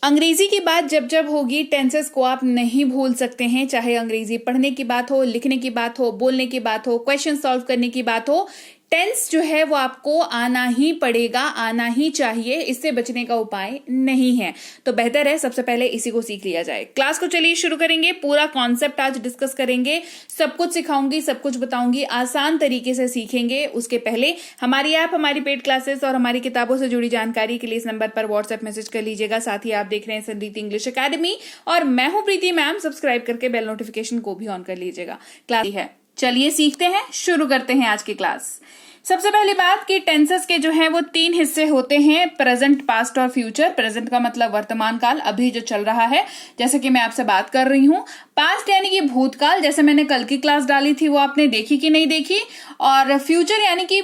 अंग्रेजी की बात जब जब होगी टेंसेस को आप नहीं भूल सकते हैं, चाहे अंग्रेजी पढ़ने की बात हो, लिखने की बात हो, बोलने की बात हो, क्वेश्चन सॉल्व करने की बात हो, टेंस जो है वो आपको आना ही पड़ेगा, आना ही चाहिए, इससे बचने का उपाय नहीं है। तो बेहतर है सबसे पहले इसी को सीख लिया जाए। क्लास को चलिए शुरू करेंगे, पूरा कॉन्सेप्ट आज डिस्कस करेंगे, सब कुछ सिखाऊंगी, सब कुछ बताऊंगी, आसान तरीके से सीखेंगे। उसके पहले हमारी ऐप, हमारी पेड क्लासेस और हमारी किताबों से जुड़ी जानकारी के लिए इस नंबर पर व्हाट्सएप मैसेज कर लीजिएगा। साथ ही आप देख रहे हैं संरीति इंग्लिश अकेडमी और मैं हूं प्रीति मैम। सब्सक्राइब करके बेल नोटिफिकेशन को भी ऑन कर लीजिएगा। क्लास है, चलिए सीखते हैं, शुरू करते हैं आज की क्लास। सबसे पहली बात कि टेंसेस के जो है वो 3 हिस्से होते हैं, प्रेजेंट, पास्ट और फ्यूचर। प्रेजेंट का मतलब वर्तमान काल, अभी जो चल रहा है, जैसे कि मैं आपसे बात कर रही हूं। पास्ट यानी कि भूतकाल, जैसे मैंने कल की क्लास डाली थी, वो आपने देखी कि नहीं देखी। और फ्यूचर यानी कि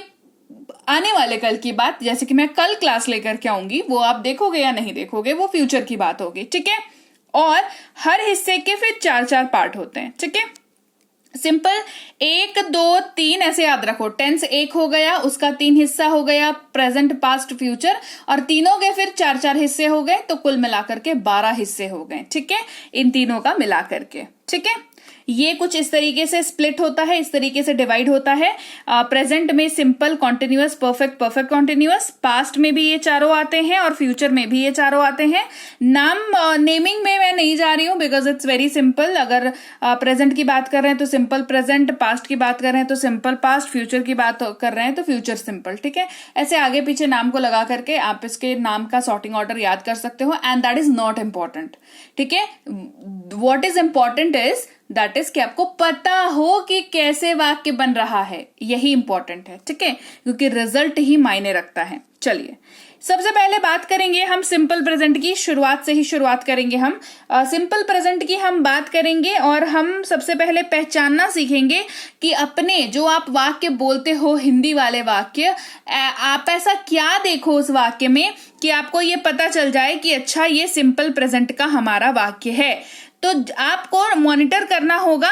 आने वाले कल की बात, जैसे कि मैं कल क्लास लेकर के आऊंगी, वो आप देखोगे या नहीं देखोगे, वो फ्यूचर की बात होगी। ठीक है। और हर हिस्से के फिर 4-4 पार्ट होते हैं। ठीक है, सिंपल 1 2 3 ऐसे याद रखो। टेंस 1 हो गया, उसका 3 हिस्सा हो गया, प्रेजेंट, पास्ट, फ्यूचर, और तीनों के फिर 4-4 हिस्से हो गए, तो कुल मिलाकर के 12 हिस्से हो गए। ठीक है, इन तीनों का मिलाकर के। ठीक है, ये कुछ इस तरीके से स्प्लिट होता है, इस तरीके से डिवाइड होता है। प्रेजेंट में simple, continuous, perfect, perfect continuous, past में भी ये चारों आते हैं और फ्यूचर में भी ये चारों आते हैं। नेमिंग में मैं नहीं जा रही हूं बिकॉज इट्स वेरी सिंपल। अगर प्रेजेंट की बात कर रहे हैं तो सिंपल प्रेजेंट, पास्ट की बात कर रहे हैं तो सिंपल पास्ट, फ्यूचर की बात कर रहे हैं तो फ्यूचर सिंपल। ठीक है, ऐसे आगे पीछे नाम को लगा करके आप इसके नाम का सॉर्टिंग ऑर्डर याद कर सकते हो, and that is not important. ठीक है, what is important is that is कि आपको पता हो कि कैसे वाक्य बन रहा है, यही इंपॉर्टेंट है। ठीक है, क्योंकि रिजल्ट ही मायने रखता है। चलिए सबसे पहले बात करेंगे हम सिंपल प्रेजेंट की, शुरुआत से ही शुरुआत करेंगे हम। सिंपल प्रेजेंट की हम बात करेंगे और हम सबसे पहले पहचानना सीखेंगे कि अपने जो आप वाक्य बोलते हो, हिंदी वाले वाक्य, आप ऐसा क्या देखो उस वाक्य में कि आपको ये पता चल जाए कि अच्छा ये सिंपल प्रेजेंट का हमारा वाक्य है। तो आपको मॉनिटर करना होगा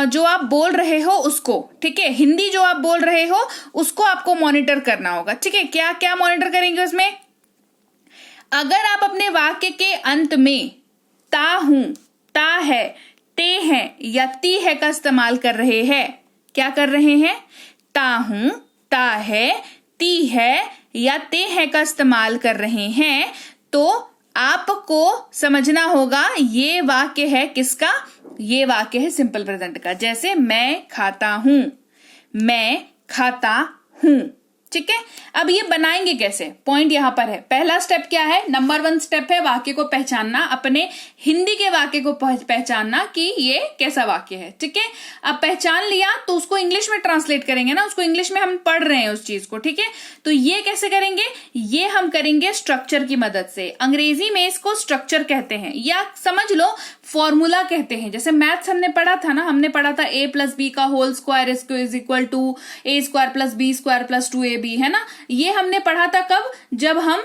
जो आप बोल रहे हो उसको। ठीक है, हिंदी जो आप बोल रहे हो उसको आपको मॉनिटर करना होगा। ठीक है, क्या क्या मॉनिटर करेंगे उसमें? अगर आप अपने वाक्य के अंत में ता हूं, ता है, ते हैं या ती है का इस्तेमाल कर रहे हैं, क्या कर रहे हैं? ता हूं, ता है, ती है या ते है का इस्तेमाल कर रहे हैं, तो आपको समझना होगा ये वाक्य है किसका? ये वाक्य है सिंपल प्रेजेंट का। जैसे मैं खाता हूं, मैं खाता हूं। ठीक है, अब ये बनाएंगे कैसे? पॉइंट यहां पर है। पहला स्टेप क्या है? नंबर 1 स्टेप है वाक्य को पहचानना, अपने हिंदी के वाक्य को पहचानना कि ये कैसा वाक्य है। ठीक है, अब पहचान लिया तो उसको इंग्लिश में ट्रांसलेट करेंगे ना, उसको इंग्लिश में हम पढ़ रहे हैं उस चीज को। ठीक है, तो ये कैसे करेंगे? ये हम करेंगे स्ट्रक्चर की मदद से। अंग्रेजी में इसको स्ट्रक्चर कहते हैं या समझ लो फॉर्मूला कहते हैं। जैसे मैथ्स हमने पढ़ा था ना, हमने पढ़ा था a + b का whole square is equal to a² + b² + 2ab, है ना। ये हमने पढ़ा था कब? जब हम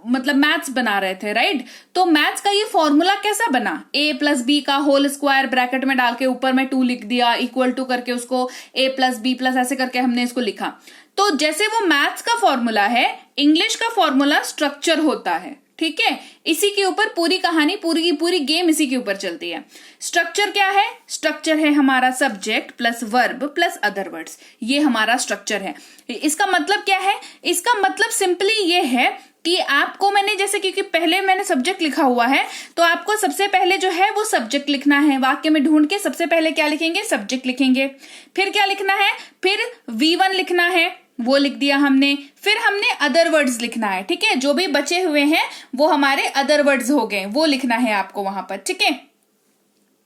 मतलब मैथ्स बना रहे थे, राइट। तो मैथ्स का ये फॉर्मूला कैसा बना? a + b का होल स्क्वायर ब्रैकेट में डाल के ऊपर में 2 लिख दिया, इक्वल टू करके उसको a + b+ ऐसे करके हमने इसको लिखा। तो जैसे वो मैथ्स का फॉर्मूला है, इंग्लिश का फॉर्मूला स्ट्रक्चर होता है। ठीक है, इसी के ऊपर पूरी कहानी, पूरी की पूरी गेम इसी के ऊपर चलती है। स्ट्रक्चर क्या है? स्ट्रक्चर है हमारा subject plus verb plus other words, ये हमारा स्ट्रक्चर है। इसका मतलब क्या है? इसका मतलब सिंपली ये है कि आपको मैंने जैसे, क्योंकि पहले मैंने सब्जेक्ट लिखा हुआ है, तो आपको सबसे पहले जो है वो सब्जेक्ट लिखना है। वाक्य में ढूंढ के सबसे पहले क्या लिखेंगे? सब्जेक्ट लिखेंगे। फिर क्या लिखना है? फिर V1 लिखना है, वो लिख दिया हमने। फिर हमने अदर वर्ड्स लिखना है। ठीक है, जो भी बचे हुए हैं वो हमारे अदर वर्ड्स हो गए, वो लिखना है आपको वहां पर। ठीक है,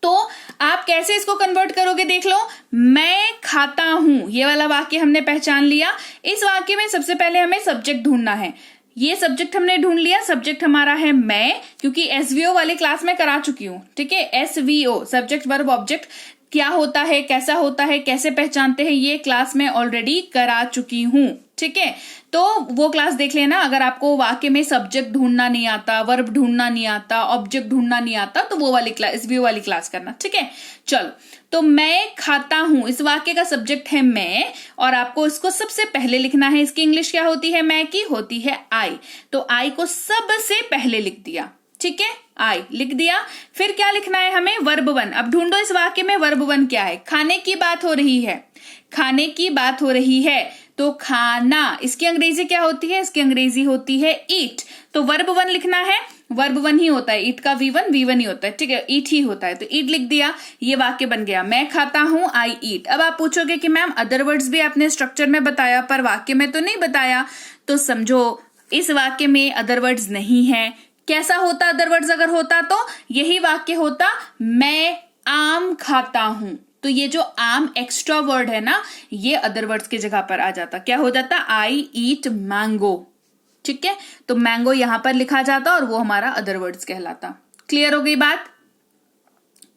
तो आप कैसे इसको कन्वर्ट करोगे? देख लो, मैं खाता हूं, ये वाला वाक्य हमने पहचान लिया। इस वाक्य में सबसे पहले हमें सब्जेक्ट ढूंढना है। ये सब्जेक्ट हमने ढूंढ लिया, सब्जेक्ट हमारा है मैं, क्योंकि SVO वाली क्लास में करा चुकी हूं। ठीक है, SVO सब्जेक्ट वर्ब ऑब्जेक्ट क्या होता है, कैसा होता है, कैसे पहचानते हैं, ये क्लास में ऑलरेडी करा चुकी हूं। ठीक है, तो वो क्लास देख लेना। अगर आपको वाक्य में सब्जेक्ट ढूंढना नहीं आता, वर्ब ढूंढना नहीं आता, ऑब्जेक्ट ढूंढना नहीं आता, तो वो वाली क्लास, SVO वाली क्लास करना। ठीक है, चलो, तो मैं खाता हूं, इस वाक्य का सब्जेक्ट है मैं, और आपको इसको सबसे पहले लिखना है। इसकी इंग्लिश क्या होती है? मैं की होती है आई, तो आई को सबसे पहले लिख दिया। ठीक है, आई लिख दिया। फिर क्या लिखना है हमें, वर्ब वन। अब ढूंढो इस वाक्य में वर्ब वन क्या है। खाने की बात हो रही है, खाने की बात हो रही है, तो खाना, इसकी अंग्रेजी क्या होती है, इसकी अंग्रेजी होती है ईट। तो वर्ब वन लिखना है, वर्ब वन ही होता है, ईट का वी वन ही होता है, ठीक है, ईट ही होता है, तो ईट लिख दिया। ये वाक्य बन गया, मैं खाता हूं, आई ईट। अब आप पूछोगे कि मैम अदर वर्ड्स भी आपने स्ट्रक्चर में बताया पर वाक्य में तो नहीं बताया, तो समझो इस वाक्य में अदर वर्ड्स नहीं है। कैसा होता अदर वर्ड्स अगर होता, तो यही वाक्य होता, मैं आम खाता हूं। तो ये जो आम एक्स्ट्रा वर्ड है ना, ये अदर वर्ड्स की जगह पर आ जाता, क्या हो जाता, आई ईट मैंगो। ठीक है, तो मैंगो यहां पर लिखा जाता और वो हमारा अदर वर्ड्स कहलाता। क्लियर हो गई बात।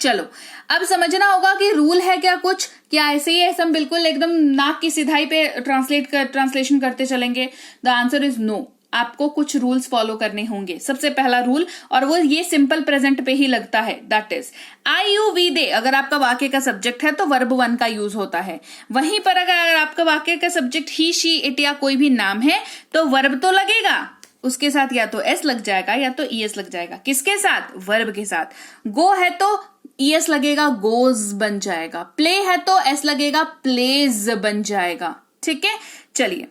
चलो अब समझना होगा कि रूल है क्या कुछ, क्या ऐसे ही है हम बिल्कुल एकदम नाक की सिधाई पे ट्रांसलेशन करते चलेंगे। द आंसर इज नो, आपको कुछ रूल्स फॉलो करने होंगे। सबसे पहला रूल, और वो ये सिंपल प्रेजेंट पे ही लगता है, that is I you we they. अगर आपका वाक्य का सब्जेक्ट है तो वर्ब वन का यूज होता है। वहीं पर अगर आपका वाक्य का सब्जेक्ट ही, शी, इट या कोई भी नाम है तो वर्ब तो लगेगा, उसके साथ या तो एस लग जाएगा या तो ईएस लग जाएगा। किसके साथ, वर्ब के साथ। गो है तो ईएस लगेगा, गोज बन जाएगा। प्ले है तो एस लगेगा, प्लेज बन जाएगा। ठीक है, चलिए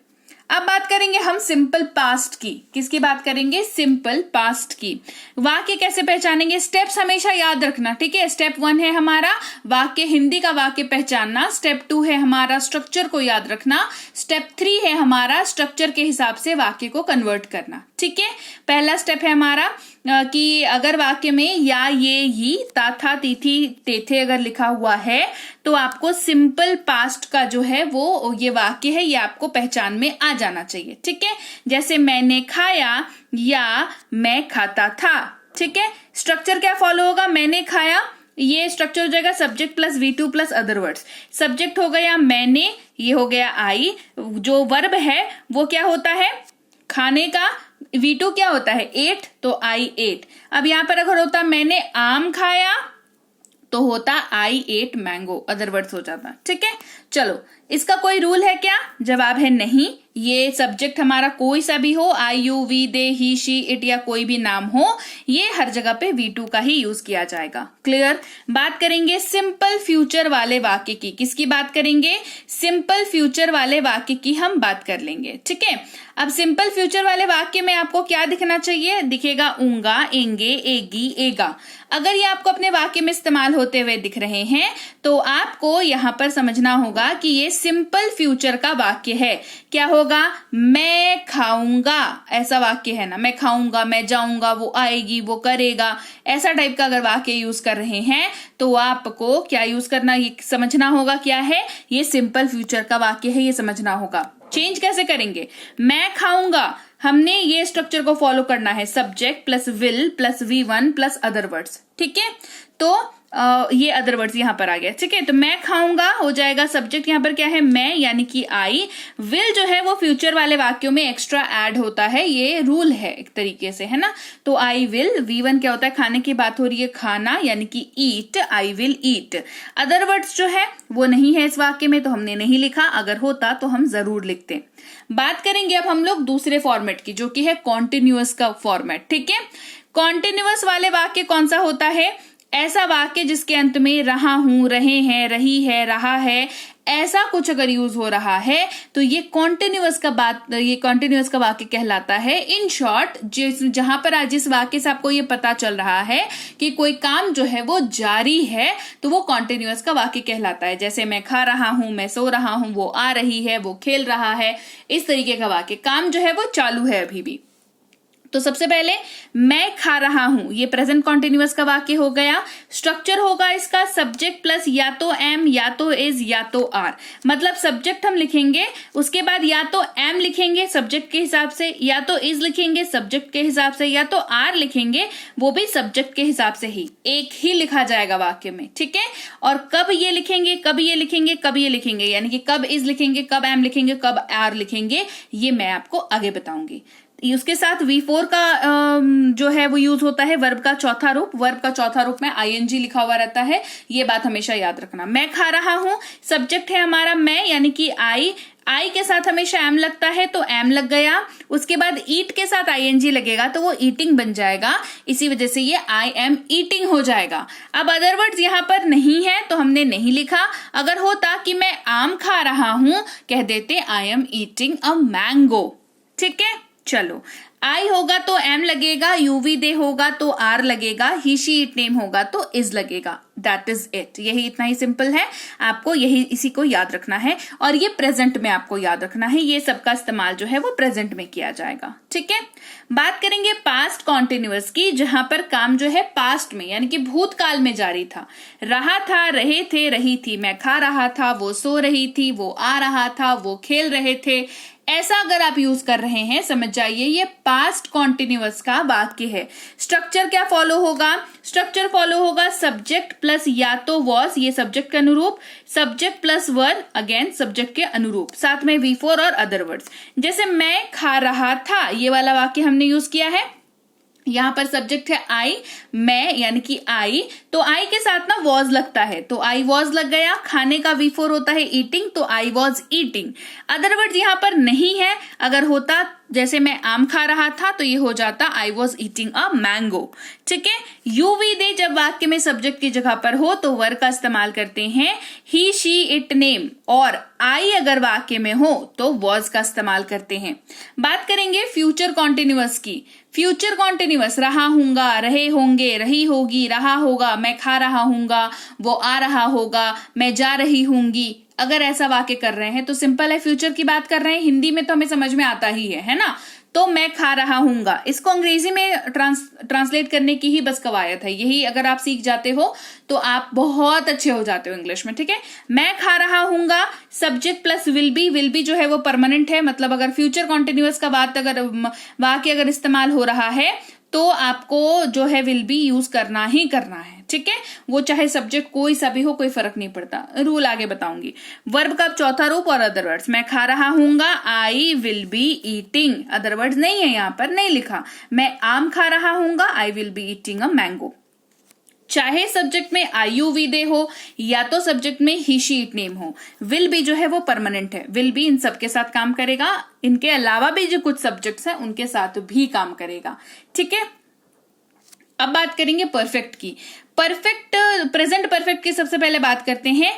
अब बात करेंगे हम सिंपल पास्ट की। किसकी बात करेंगे, सिंपल पास्ट की। वाक्य कैसे पहचानेंगे, स्टेप्स हमेशा याद रखना, ठीक है। स्टेप वन है हमारा वाक्य, हिंदी का वाक्य पहचानना। स्टेप टू है हमारा स्ट्रक्चर को याद रखना। स्टेप थ्री है हमारा स्ट्रक्चर के हिसाब से वाक्य को कन्वर्ट करना। ठीक है, पहला स्टेप है हमारा कि अगर वाक्य में या, ये, ही, ता, था, ती, थी, ते, थे अगर लिखा हुआ है तो आपको सिंपल पास्ट का जो है वो ये वाक्य है, ये आपको पहचान में आ जाना चाहिए। ठीक है, जैसे मैंने खाया या मैं खाता था। ठीक है, स्ट्रक्चर क्या फॉलो होगा, मैंने खाया, ये स्ट्रक्चर हो जाएगा subject plus V2 plus other words. Subject हो गया मैंने, ये हो गया आई। जो वर्ब है वो क्या होता है, खाने का। V2 क्या होता है, एट, तो आई एट। अब यहां पर अगर होता मैंने आम खाया तो होता आई एट मैंगो, अदर वर्ड्स हो जाता। ठीक है, चलो इसका कोई रूल है क्या, जवाब है नहीं। ये सब्जेक्ट हमारा कोई सा भी हो, I you we they he she it या कोई भी नाम हो, ये हर जगह पे V2 का ही यूज किया जाएगा। क्लियर। बात करेंगे सिंपल फ्यूचर वाले वाक्य की। किसकी बात करेंगे, सिंपल फ्यूचर वाले वाक्य की हम बात कर लेंगे। ठीक है, अब सिंपल फ्यूचर वाले वाक्य में आपको क्या दिखना चाहिए, दिखेगा ऊंगा, एंगे, एगी, एगा। अगर ये आपको अपने वाक्य में इस्तेमाल होते हुए दिख रहे हैं तो आपको यहां पर समझना होगा कि ये सिंपल फ्यूचर का वाक्य है। क्या होगा, मैं खाऊंगा, ऐसा वाक्य है ना, मैं खाऊंगा, मैं जाऊंगा, वो आएगी, वो करेगा, ऐसा टाइप का अगर वाक्य यूज कर रहे हैं तो आपको क्या यूज करना, ये समझना होगा क्या है, ये सिंपल फ्यूचर का वाक्य है, ये समझना होगा। चेंज कैसे करेंगे, मैं खाऊंगा, हमने ये स्ट्रक्चर को फॉलो करना है, subject plus will plus V1 plus other words. ठीक है, तो ये अदर वर्ड्स यहां पर आ गया। ठीक है, तो मैं खाऊंगा हो जाएगा सब्जेक्ट, यहां पर क्या है, मैं यानी कि आई। विल जो है वो फ्यूचर वाले वाक्यों में एक्स्ट्रा ऐड होता है, ये रूल है एक तरीके से, है ना। तो आई विल, V1 क्या होता है, खाने की बात हो रही है, खाना यानी कि eat, I will eat. Other words जो है वो नहीं है इस वाक्य में तो हमने नहीं लिखा, अगर होता तो हम जरूर लिखते। बात करेंगे अब हम लोग दूसरे फॉर्मेट की, जो कि है कॉन्टिन्यूअस का फॉर्मेट। ठीक है, कॉन्टिन्यूअस वाले वाक्य कौन सा होता है, ऐसा वाक्य जिसके अंत में रहा हूं, रहे हैं, रही है, रहा है, ऐसा कुछ अगर यूज हो रहा है तो ये कॉन्टिन्यूअस का वाक्य कहलाता है। इन शॉर्ट, जहां पर जिस वाक्य से आपको ये पता चल रहा है कि कोई काम जो है वो जारी है तो वो कॉन्टिन्यूअस का वाक्य कहलाता है। जैसे मैं खा रहा हूं, मैं सो रहा हूं, वो आ रही है, वो खेल रहा है, इस तरीके का वाक्य, काम जो है वो चालू है अभी भी। तो सबसे पहले मैं खा रहा हूं, ये प्रेजेंट कॉन्टिन्यूअस का वाक्य हो गया। स्ट्रक्चर होगा इसका सब्जेक्ट प्लस या तो एम, या तो इज, या तो आर। मतलब सब्जेक्ट हम लिखेंगे, उसके बाद या तो एम लिखेंगे सब्जेक्ट के हिसाब से, या तो इज लिखेंगे सब्जेक्ट के हिसाब से, या तो आर लिखेंगे वो भी सब्जेक्ट के हिसाब से ही, एक ही लिखा जाएगा वाक्य में। ठीक है, और कब ये लिखेंगे, कब ये लिखेंगे, कब ये लिखेंगे, यानी कि कब इज लिखेंगे, कब एम लिखेंगे, कब आर लिखेंगे, ये मैं आपको आगे बताऊंगी। उसके साथ V4 का जो है वो यूज होता है वर्ब का चौथा रूप। वर्ब का चौथा रूप में ING लिखा हुआ रहता है, ये बात हमेशा याद रखना। मैं खा रहा हूं, सब्जेक्ट है हमारा मैं यानी कि आई, आई के साथ हमेशा एम लगता है तो एम लग गया, उसके बाद ईट के साथ आईएनजी लगेगा तो वो ईटिंग बन जाएगा, इसी वजह से ये आई एम ईटिंग हो जाएगा। अब अदर वर्ड्स यहां पर नहीं है तो हमने नहीं लिखा। अगर होता कि मैं आम खा रहा हूं, कह देते I am eating a mango. ठीक है, चलो आई होगा तो एम लगेगा, यूवी दे होगा तो आर लगेगा, ही शी इट नेम होगा तो इज लगेगा। That is it. यही इतना ही सिंपल है, आपको यही इसी को याद रखना है और ये प्रेजेंट में आपको याद रखना है। ये सबका इस्तेमाल जो है वो प्रेजेंट में किया जाएगा। ठीक है, बात करेंगे पास्ट कॉन्टिन्यूअस की, जहां पर काम जो है पास्ट में यानी कि भूतकाल में जारी था। रहा था, रहे थे, रही थी, मैं खा रहा था, वो सो रही थी, वो आ रहा था, वो खेल रहे थे, ऐसा अगर आप यूज कर रहे हैं समझ जाइए ये पास्ट कॉन्टिन्यूअस का वाक्य है। स्ट्रक्चर क्या फॉलो होगा? स्ट्रक्चर फॉलो होगा सब्जेक्ट प्लस या तो वॉज, ये सब्जेक्ट के अनुरूप, सब्जेक्ट प्लस वर, अगेन सब्जेक्ट के अनुरूप, साथ में V4 और अदर वर्ड्स। जैसे मैं खा रहा था, ये वाला वाक्य हमने यूज किया है। यहां पर सब्जेक्ट है आई, मैं यानी कि आई, तो आई के साथ ना वॉज लगता है तो आई वॉज लग गया। खाने का V4 होता है ईटिंग तो I was eating. Other words यहां पर नहीं है, अगर होता जैसे मैं आम खा रहा था तो ये हो जाता I was eating a mango. ठीक है, यूवी दे जब वाक्य में सब्जेक्ट की जगह पर हो तो वर का इस्तेमाल करते हैं, ही शी इट नेम, और आई अगर वाक्य में हो तो वॉज का इस्तेमाल करते हैं। बात करेंगे फ्यूचर कॉन्टिन्यूअस की। फ्यूचर कॉन्टिन्यूअस रहा हूंगा, रहे होंगे, रही होगी, रहा होगा, मैं खा रहा हूंगा, वो आ रहा होगा, मैं जा रही हूंगी, अगर ऐसा वाक्य कर रहे हैं तो सिंपल है, फ्यूचर की बात कर रहे हैं, हिंदी में तो हमें समझ में आता ही है ना। तो मैं खा रहा हूंगा, इसको अंग्रेजी में ट्रांसलेट करने की ही बस कवायद है। यही अगर आप सीख जाते हो तो आप बहुत अच्छे हो जाते हो इंग्लिश में। ठीक है, मैं खा रहा हूंगा, सब्जेक्ट प्लस विल बी जो है वो परमानेंट है, मतलब अगर फ्यूचर कॉन्टिन्यूअस का बात अगर वाक्य अगर इस्तेमाल हो रहा है तो आपको जो है विल बी यूज करना ही करना है। ठीक है, वो चाहे सब्जेक्ट कोई सा भी हो, कोई फर्क नहीं पड़ता। रूल आगे बताऊंगी। वर्ब का चौथा रूप और अदर वर्ड्स, मैं खा रहा हूंगा, I will be eating, other words नहीं है यहां पर, नहीं लिखा। मैं आम खा रहा हूंगा, I will be eating a mango. चाहे सब्जेक्ट में IUV दे हो या तो सब्जेक्ट में ही शी इट नेम हो, विल बी जो है वो परमानेंट है। विल बी इन सबके साथ काम करेगा, इनके अलावा भी जो कुछ सब्जेक्ट्स हैं उनके साथ भी काम करेगा। ठीक है, अब बात करेंगे परफेक्ट की। परफेक्ट, प्रेजेंट परफेक्ट की सबसे पहले बात करते हैं।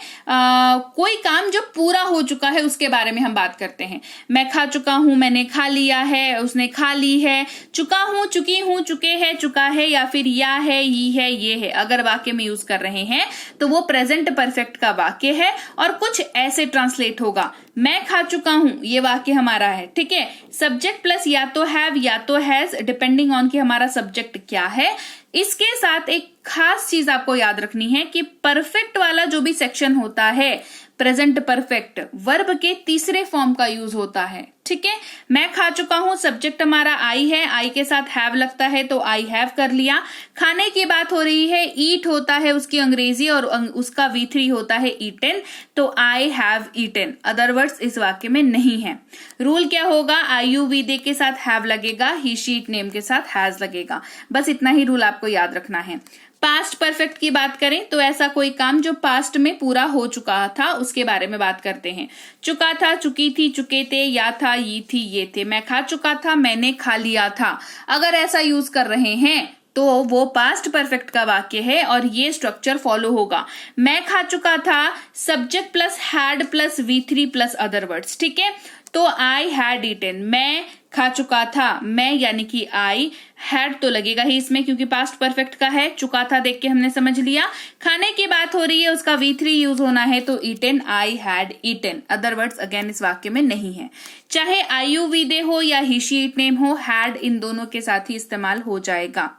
कोई काम जो पूरा हो चुका है उसके बारे में हम बात करते हैं। मैं खा चुका हूं, मैंने खा लिया है, उसने खा ली है, चुका हूं, चुकी हूं, चुके हैं, चुका है, या फिर या है, ये है, ये है, अगर वाक्य में यूज कर रहे हैं तो वो प्रेजेंट परफेक्ट का वाक्य है। और कुछ ऐसे ट्रांसलेट होगा, मैं खा चुका हूं, ये वाक्य हमारा है। ठीक है, सब्जेक्ट प्लस या तो हैव या तो हैज, डिपेंडिंग ऑन कि हमारा सब्जेक्ट क्या है। इसके साथ एक खास चीज आपको याद रखनी है कि परफेक्ट वाला जो भी सेक्शन होता है, प्रेजेंट परफेक्ट, वर्ब के तीसरे फॉर्म का यूज होता है। ठीक है, मैं खा चुका हूं, सब्जेक्ट हमारा आई है, आई के साथ हैव लगता है तो आई हैव कर लिया। खाने की बात हो रही है, ईट होता है उसकी अंग्रेजी और उसका V3 होता है ईटन, तो I have eaten. Other words इस वाक्य में नहीं है। रूल क्या होगा, IUV के साथ हैव लगेगा, ही शी इट नेम के साथ हैज लगेगा। बस इतना ही रूल आपको याद रखना है। पास्ट परफेक्ट की बात करें तो ऐसा कोई काम जो पास्ट में पूरा हो चुका था उसके बारे में बात करते हैं। चुका था, चुकी थी, चुके थे, या था, ये थी, ये थे। मैं खा चुका था, मैंने खा लिया था। अगर ऐसा यूज कर रहे हैं तो वो पास्ट परफेक्ट का वाक्य है और ये स्ट्रक्चर फॉलो होगा। मैं खा चुका था, subject plus had plus V3 plus other words. ठीक है, तो आई हैड ईटन, मैं खा चुका था, मैं यानी कि आई, हैड तो लगेगा ही इसमें क्योंकि पास्ट परफेक्ट का है। चुका था देख के हमने समझ लिया। खाने की बात हो रही है, उसका V3 यूज होना है तो eaten, I had eaten. Other words again इस वाक्य में नहीं है। चाहे IUV दे हो या ही शी इट नेम हो, हैड इन दोनों के साथ ही इस्तेमाल हो जाएगा।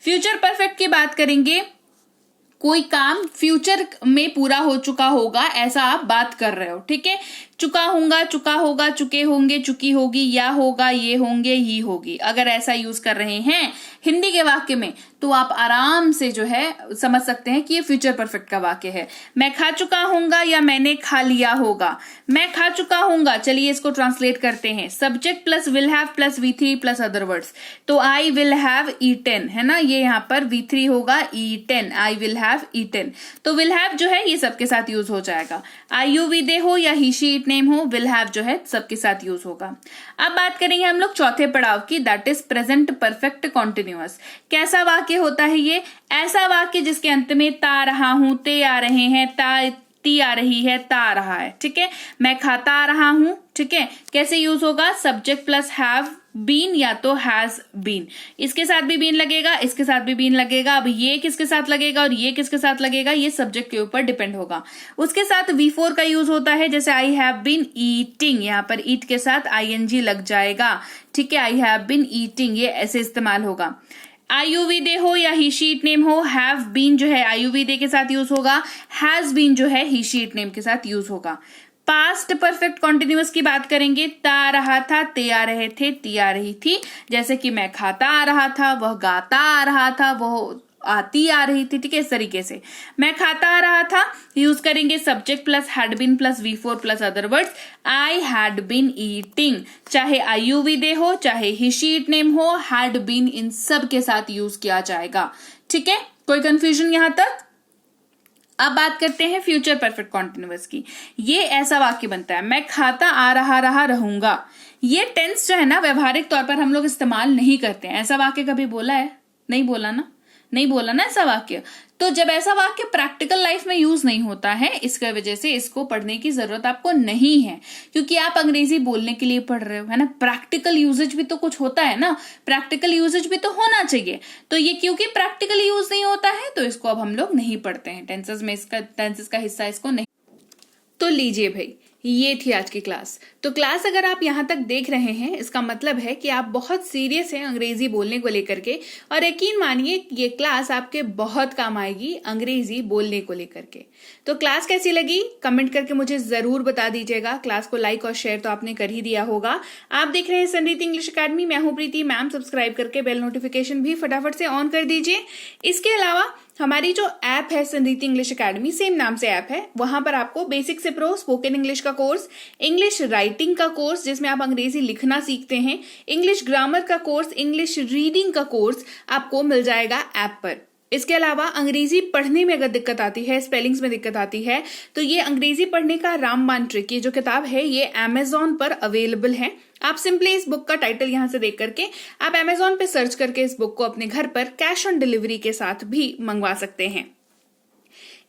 फ्यूचर परफेक्ट की बात करेंगे, कोई काम फ्यूचर में पूरा हो चुका होगा ऐसा आप बात कर रहे हो। ठीक है, चुका हूंगा, चुका होगा, चुके होंगे, चुकी होगी, या होगा, ये होंगे, ही होगी। अगर ऐसा यूज कर रहे हैं हिंदी के वाक्य में तो आप आराम से जो है समझ सकते हैं कि ये फ्यूचर परफेक्ट का वाक्य है। मैं खा चुका हूंगा या मैंने खा लिया होगा। मैं खा चुका हूंगा, चलिए इसको ट्रांसलेट करते हैं। Subject plus will have plus V3 plus other words, तो आई विल हैव ईटन है ना, ये यहाँ पर V3 होगा eaten, I will have eaten. तो विल हैव जो है ये सबके साथ यूज हो जाएगा। IUV दे हो या ही शी इट शीट नेम हो, विल हैव जो है सबके साथ यूज होगा। अब बात करेंगे हम लोग चौथे पड़ाव की, that is present perfect continuous. कैसा वाक्य होता है ये? ऐसा वाक्य जिसके अंत में ता रहा हूं, ते आ रहे हैं, ती आ रही है, ता आ रहा है, ठीक है। मैं खाता आ रहा हूं, ठीक है। कैसे यूज होगा? सब्जेक्ट प्लस हैव बीन या तो हैज बीन, इसके साथ भी बीन लगेगा, इसके साथ भी बीन लगेगा। अब ये किसके साथ लगेगा और ये किसके साथ लगेगा, ये सब्जेक्ट के ऊपर डिपेंड होगा। उसके साथ V4 का यूज होता है, जैसे आई हैव बीन ईटिंग, यहां पर ईट के साथ ING लग जाएगा, ठीक है। आई हैव बीन ईटिंग, ये ऐसे इस्तेमाल होगा। IUV हो या ही शीट नेम हो, हैव बीन जो है IUV के साथ यूज होगा, हैज बीन जो है ही शीट नेम के साथ यूज होगा। पास्ट परफेक्ट कॉन्टिन्यूअस की बात करेंगे, ता आ रहा था, ते आ रहे थे, ती आ रही थी। जैसे कि मैं खाता आ रहा था, वह गाता आ रहा था, वह आती आ रही थी, ठीक है। इस तरीके से मैं खाता आ रहा था यूज करेंगे subject plus had been plus V4 plus other words. I had been eating, चाहे IUV हो चाहे ही शीट नेम हो, हैड बीन इन सब के साथ यूज किया जाएगा, ठीक है। कोई कंफ्यूजन यहां तक? अब बात करते हैं फ्यूचर परफेक्ट कॉन्टिन्यूअस की। ये ऐसा वाक्य बनता है, मैं खाता आ रहा रहूंगा। ये टेंस जो है ना, व्यवहारिक तौर पर हम लोग इस्तेमाल नहीं करते हैं। ऐसा वाक्य कभी बोला है? नहीं बोला ना, नहीं बोला ना ऐसा वाक्य। तो जब ऐसा वाक्य प्रैक्टिकल लाइफ में यूज नहीं होता है, इसकी वजह से इसको पढ़ने की जरूरत आपको नहीं है, क्योंकि आप अंग्रेजी बोलने के लिए पढ़ रहे हो, है ना। प्रैक्टिकल यूजेज भी तो कुछ होता है ना, प्रैक्टिकल यूजेज भी तो होना चाहिए। तो ये क्योंकि प्रैक्टिकल यूज नहीं होता है, तो इसको अब हम लोग नहीं पढ़ते हैं टेंसेस में, इसका टेंसेस का हिस्सा इसको नहीं। तो लीजिए भाई, ये थी आज की क्लास। तो क्लास अगर आप यहाँ तक देख रहे हैं, इसका मतलब है कि आप बहुत सीरियस हैं अंग्रेजी बोलने को लेकर के, और यकीन मानिए ये क्लास आपके बहुत काम आएगी अंग्रेजी बोलने को लेकर के। तो क्लास कैसी लगी कमेंट करके मुझे जरूर बता दीजिएगा। क्लास को लाइक और शेयर तो आपने कर ही दिया होगा। आप देख रहे हैं संरीति इंग्लिश अकेडमी, मैं हूं प्रीति मैम। सब्सक्राइब करके बेल नोटिफिकेशन भी फटाफट से ऑन कर दीजिए। इसके अलावा हमारी जो ऐप है संरीति इंग्लिश अकेडमी, सेम नाम से ऐप है, वहां पर आपको बेसिक से प्रो स्पोकन इंग्लिश का कोर्स, इंग्लिश राइटिंग का कोर्स जिसमें आप अंग्रेजी लिखना सीखते हैं, इंग्लिश ग्रामर का कोर्स, इंग्लिश रीडिंग का कोर्स आपको मिल जाएगा ऐप पर। इसके अलावा अंग्रेजी पढ़ने में अगर दिक्कत आती है, स्पेलिंग्स में दिक्कत आती है, तो ये अंग्रेजी पढ़ने का रामबाण ट्रिक, ये जो किताब है ये Amazon पर अवेलेबल है। आप सिंपली इस बुक का टाइटल यहां से देख करके आप Amazon पे सर्च करके इस बुक को अपने घर पर कैश ऑन डिलीवरी के साथ भी मंगवा सकते हैं।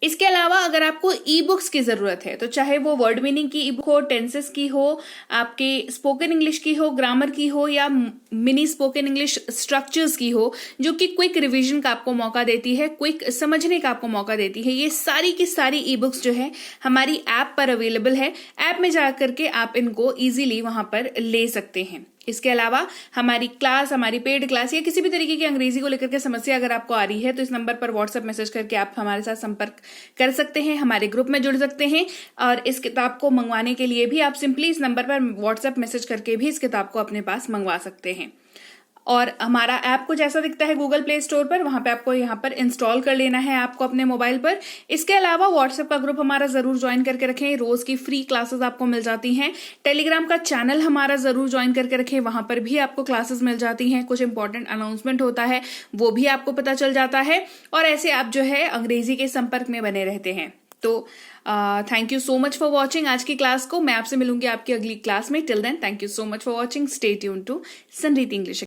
इसके अलावा अगर आपको ई बुक्स की जरूरत है, तो चाहे वो वर्ड मीनिंग की ई बुक हो, टेंसेस की हो, आपके स्पोकन इंग्लिश की हो, ग्रामर की हो, या मिनी स्पोकन इंग्लिश स्ट्रक्चर्स की हो, जो कि क्विक रिवीजन का आपको मौका देती है, क्विक समझने का आपको मौका देती है, ये सारी की सारी ई बुक्स जो है हमारी ऐप पर अवेलेबल है। ऐप में जाकर के आप इनको इजीली वहां पर ले सकते हैं। इसके अलावा हमारी क्लास, हमारी पेड क्लास या किसी भी तरीके की अंग्रेजी को लेकर के समस्या अगर आपको आ रही है, तो इस नंबर पर व्हाट्सएप मैसेज करके आप हमारे साथ संपर्क कर सकते हैं, हमारे ग्रुप में जुड़ सकते हैं। और इस किताब को मंगवाने के लिए भी आप सिंपली इस नंबर पर व्हाट्सएप मैसेज करके भी इस किताब को अपने पास मंगवा सकते हैं। और हमारा ऐप कुछ ऐसा दिखता है गूगल प्ले स्टोर पर, वहां पे आपको यहाँ पर इंस्टॉल कर लेना है ऐप को अपने मोबाइल पर। इसके अलावा व्हाट्सएप का ग्रुप हमारा जरूर ज्वाइन करके रखें, रोज की फ्री क्लासेस आपको मिल जाती हैं। टेलीग्राम का चैनल हमारा जरूर ज्वाइन करके रखें, वहां पर भी आपको क्लासेस मिल जाती हैं, कुछ इंपॉर्टेंट अनाउंसमेंट होता है वो भी आपको पता चल जाता है, और ऐसे आप जो है अंग्रेजी के संपर्क में बने रहते हैं। तो thank you so much for watching आज की क्लास को। मैं आपसे मिलूंगी आपकी अगली क्लास में। Till then thank you so much for watching. Stay tune to Sanriti English.